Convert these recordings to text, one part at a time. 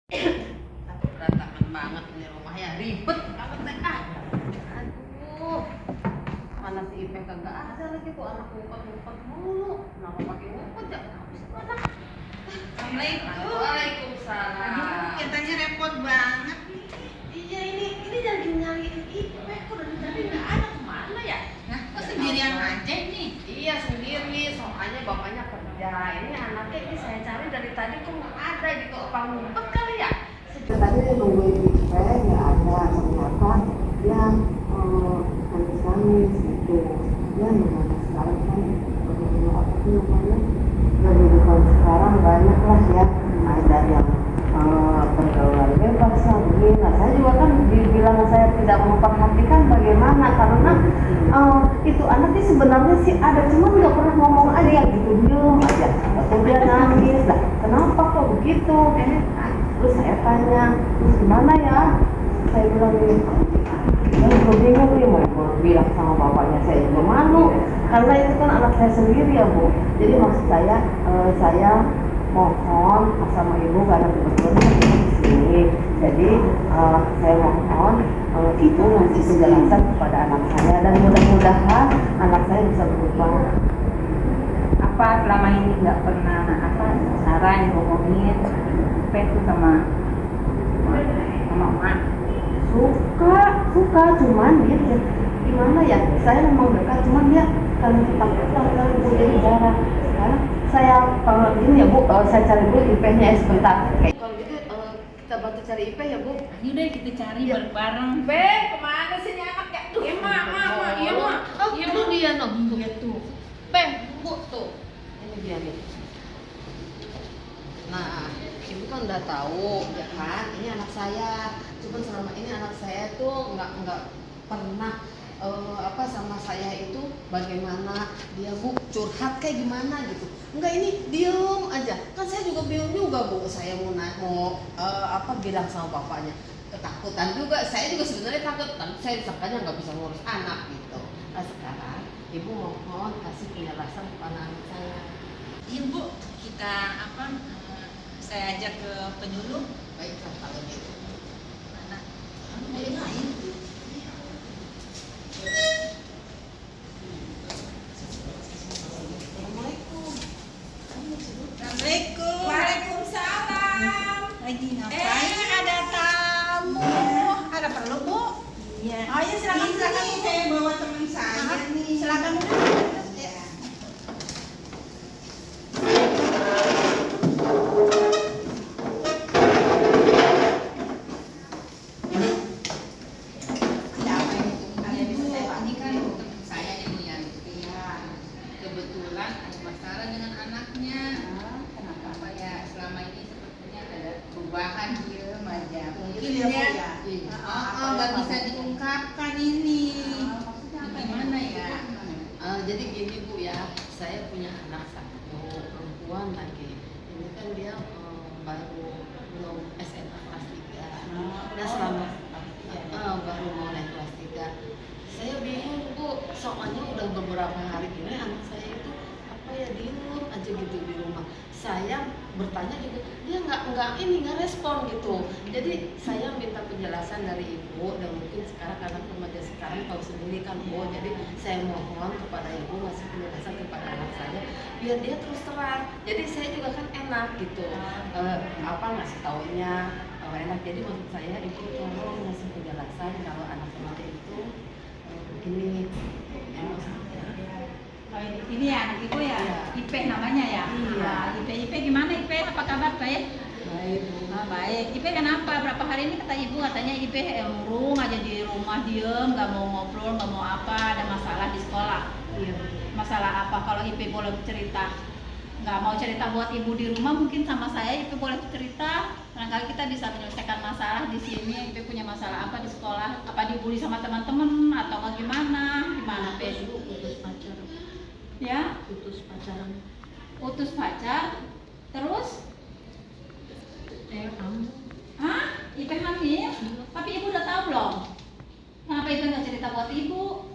Aduh, berantakan banget ini rumah ya, ribet banget deh. Aduh, mana si Ipeh kagak ada lagi tuh, anak ngumpet-ngumpet mulu. Kenapa pakai ngumpet ya? Kenapa sih tuh anak? Assalamualaikum. Waalaikumsalam. Aduh, katanya repot banget. Iya, ini lagi nyariin Ipeh, kok dari tadi nggak ada, kemana ya? Nah, kok Ya sendirian Allah. aja nih? Iya sendiri, soalnya bapaknya kerja. Ini anaknya ini saya cari dari tadi kok nggak ada gitu, apa ngumpet kali ya? Tadi nungguin Ipeh nggak ada, ternyata dia nangis-nangis gitu. Ya gimana sekarang kan apa sih namanya, kehidupan sekarang banyak lah ya, ada yang pergaulan bebas lah begini. Nah saya juga kan dibilang saya tidak memperhatikan bagaimana, karena itu anaknya sebenarnya sih ada, cuman nggak pernah ngomong, ada yang gitu diem aja, atau dia nangis lah. Kenapa kok begitu? Terus saya tanya, terus gimana ya? Saya bilang ini, saya juga bingung nih mau bilang sama bapaknya, saya juga malu karena itu kan anak saya sendiri ya Bu. Jadi maksud saya mohon sama Ibu, karena kebetulan kita di sini. Jadi saya mohon Ibu ngasih penjelasan kepada anak saya, dan mudah-mudahan anak saya bisa berubah. Apa selama ini nggak pernah saran ngomongin Ipeh tuh sama emak? Suka, cuman dia gimana ya, saya memang dekat, cuman dia kalau ketakutan kalau Bu, jadi jarang. Sekarang saya kalau ini ya Bu, saya cari dulu Ipehnya sebentar. Kalau gitu kita bantu cari Ipeh ya Bu. Ayo deh kita cari bareng-bareng. Ipeh kemana sih ini anak ya? Tuh, Iya, Mak. Iya, Mak. Oh, Iya, itu Mak. dia noh. Iya tuh. Ipeh, Bu tuh. Ini dia nih. Nah, Ibu kan udah tahu ya kan, ini anak saya. Cuman selama ini anak saya tuh nggak pernah sama saya itu bagaimana dia Bu curhat kayak gimana gitu. Enggak, ini diem aja. Kan saya juga bingung juga Bu, saya mau bilang sama bapaknya. Ketakutan juga, saya juga sebenarnya takut, tapi saya disangkanya nggak bisa ngurus anak gitu. Nah sekarang Ibu mohon kasih penjelasan kepada anak saya. Iya Bu, kita saya ajak ke penyuluh. Baik kalau gitu. Mana? Boleh main. Assalamualaikum. Assalamualaikum. Waalaikumsalam. Lagi ngapain? Ada tamu. Ada perlu, Bu? Iya. Oh iya, silakan, silakan. Ini. Saya bawa teman saya Maaf. nih. Silakan. Ya. Siapa ini? Kalian bisa saya Ini bantu? kan teman saya nih Bu Yan. Iya. Kebetulan ada masalah dengan anaknya. Kenapa? Apa ya, selama ini sepertinya ada perubahan. Diem aja. Mungkin Gitu ya, Bu, dia ya? nggak bisa diungkapkan ini. Maksudnya apa? Gimana ya? Jadi gini Bu ya, saya punya anak satu perempuan lagi. Ini kan dia baru belum SMA kelas 3. Nah selama baru mau naik kelas 3, saya bingung Bu. Soalnya udah beberapa hari ini anak saya itu apa ya, diem aja gitu di rumah. Saya bertanya juga, dia nggak respon gitu. Jadi saya minta penjelasan dari Ibu, dan mungkin sekarang karena remaja sekarang tahu sendiri kan Bu. Jadi saya mohon kepada Ibu ngasih penjelasan kepada anak saya biar dia terus terang. Jadi saya juga kan enak gitu, ngasih taunya enak. Jadi maksud saya Ibu tolong ngasih penjelasan kalau anak saya itu begini. Oh, ini ya anak Ibu ya? Iya. Ipeh namanya ya? Iya. Ah, Ipeh gimana Ipeh? Apa kabar Ipeh? Baik Bu. Baik. Ipeh kenapa? Berapa hari ini kata Ibu katanya Ipeh murung aja di rumah, diem, nggak mau ngobrol, nggak mau apa, ada masalah di sekolah. Iya. Masalah apa? Kalau Ipeh boleh cerita. Nggak mau cerita buat Ibu di rumah, mungkin sama saya Ipeh boleh cerita. Barangkali kita bisa menyelesaikan masalah di sini. Ipeh punya masalah apa di sekolah? Apa dibully sama teman-teman atau bagaimana? Gimana Ipeh? Putus pacar. Ya? Putus pacaran. Putus pacar, terus hah? Ipeh hamil? Tapi Ibu udah tahu belum? Kenapa Ipeh nggak cerita buat Ibu?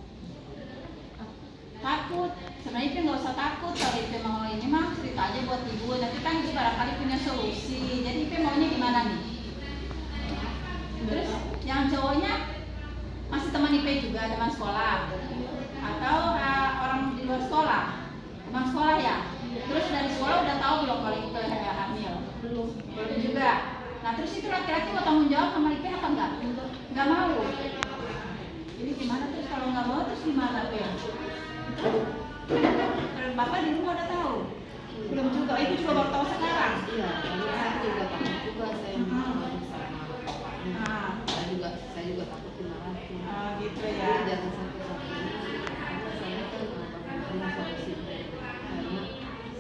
Takut? Sebenarnya Ipeh nggak usah takut. Kalau Ipeh mau ini mah cerita aja buat Ibu. Nanti kan Ibu barangkali punya solusi. Jadi Ipeh maunya gimana nih? zaman sekolah atau orang di luar sekolah, teman sekolah ya. Terus dari sekolah udah tahu belum kalau itu hamil? Belum juga. Nah terus itu laki-laki mau tanggung jawab sama IP apa enggak? Enggak mau. Jadi gimana terus kalau nggak mau terus gimana tuh ya? Terus bapak di rumah udah tahu? Belum juga. Ibu juga baru tahu sekarang. Iya, saya juga takut juga saya sama. Saya juga takut dimarahin. Gitu Jadi ya. jangan sampai seperti ini. Karena saya kan punya solusi. Karena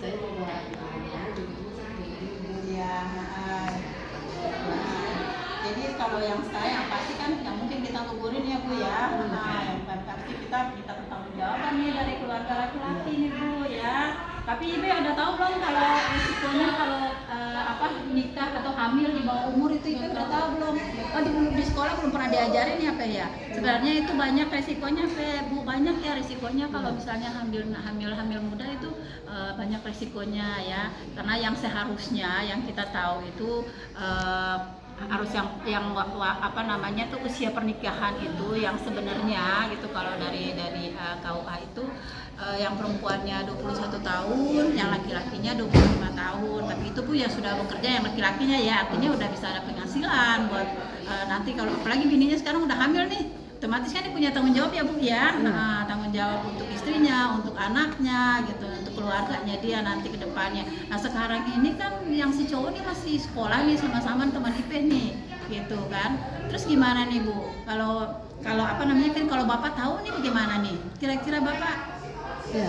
saya juga mau juga seperti ini. Iya. Jadi kalau yang saya pasti kan yang mungkin kita gugurin ya Bu ya. Nah, yang pasti kita minta pertanggungjawaban nih dari keluarga laki-laki nih Bu ya. Tapi Ibu udah tahu belum kalau risikonya kalau nikah atau hamil di bawah umur itu Ibu udah tahu belum? Oh di sekolah belum pernah diajarin ya Pe ya. Sebenarnya itu banyak resikonya Pe Bu, banyak ya risikonya kalau misalnya hamil muda itu banyak resikonya ya. Karena yang seharusnya yang kita tahu itu harus yang tuh usia pernikahan itu yang sebenarnya gitu kalau dari KUA itu yang perempuannya 21 tahun, yang laki-lakinya 25 tahun. Tapi itu Bu ya sudah bekerja yang laki-lakinya ya, artinya udah bisa ada penghasilan buat nanti kalau apalagi bininya sekarang udah hamil nih, otomatis kan dia punya tanggung jawab ya Bu ya. Nah, tanggung jawab untuk istrinya, untuk anaknya gitu, untuk keluarganya dia nanti ke depannya. Nah, sekarang ini kan yang si cowok nih masih sekolah nih sama-sama teman IP nih, gitu kan. Terus gimana nih Bu? Kalau kalau Bapak tahu nih bagaimana nih? Kira-kira Bapak? Ya,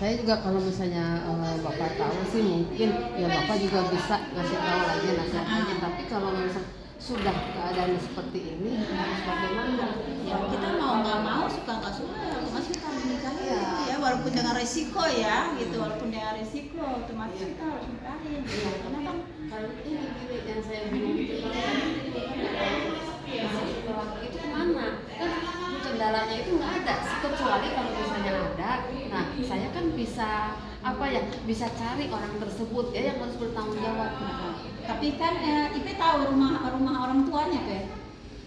saya juga kalau misalnya Bapak tahu sih mungkin ya Bapak juga bisa ngasih tahu lagi nasihat aja. Tapi kalau misalnya sudah keadaan seperti ini harus bagaimana? Ya kita mau nggak mau, suka nggak suka ya otomatis kita harus nikahin ya, walaupun dengan resiko ya gitu, walaupun dengan resiko otomatis kita harus nikahin. Ya, karena kan kalau ini yang saya bingung itu itu kemana? Kan kendalanya itu nggak ada, kecuali kalau misalnya ada. Nah, saya kan bisa bisa cari orang tersebut ya yang harus bertanggung jawab. Tapi kan Ipe tahu rumah orang tuanya Pe?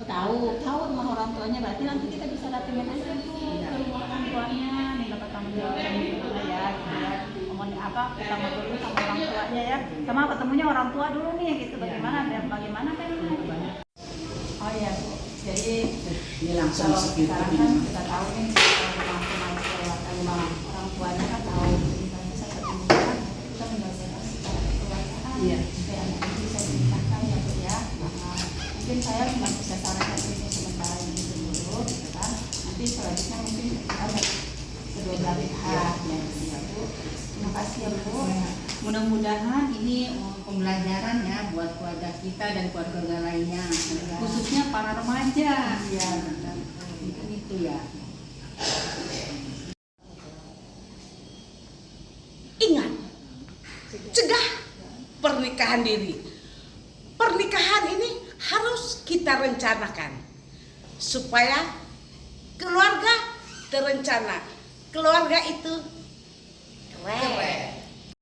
Tahu rumah orang tuanya, berarti nanti kita bisa datengin aja Bu ke rumah orang tuanya, minta tanggung jawab gimana ya, gitu ya. Ngomongin ketemu dulu sama orang tuanya ya, sama ketemunya orang tua dulu nih gitu, bagaimana kan? Oh ya Bu, jadi Ini langsung kalau segitu sekarang kan kita tahu nih rumah orang tuanya kan tahu, misalnya saya ketemu kan kita menyelesaikan keluargaan supaya anak itu bisa dinikahkan ya Bu ya. Mungkin saya cuma bisa sarankan ini sementara ini dulu gitu kan, nanti selanjutnya mungkin kita kedua belah pihak ya Bu. Terima kasih ya Bu. Mudah-mudahan ini pembelajaran ya buat keluarga kita dan keluarga lainnya, khususnya para remaja. Iya. Mungkin itu ya. Ingat, cegah pernikahan dini. Pernikahan ini harus kita rencanakan supaya keluarga terencana. Keluarga itu keren.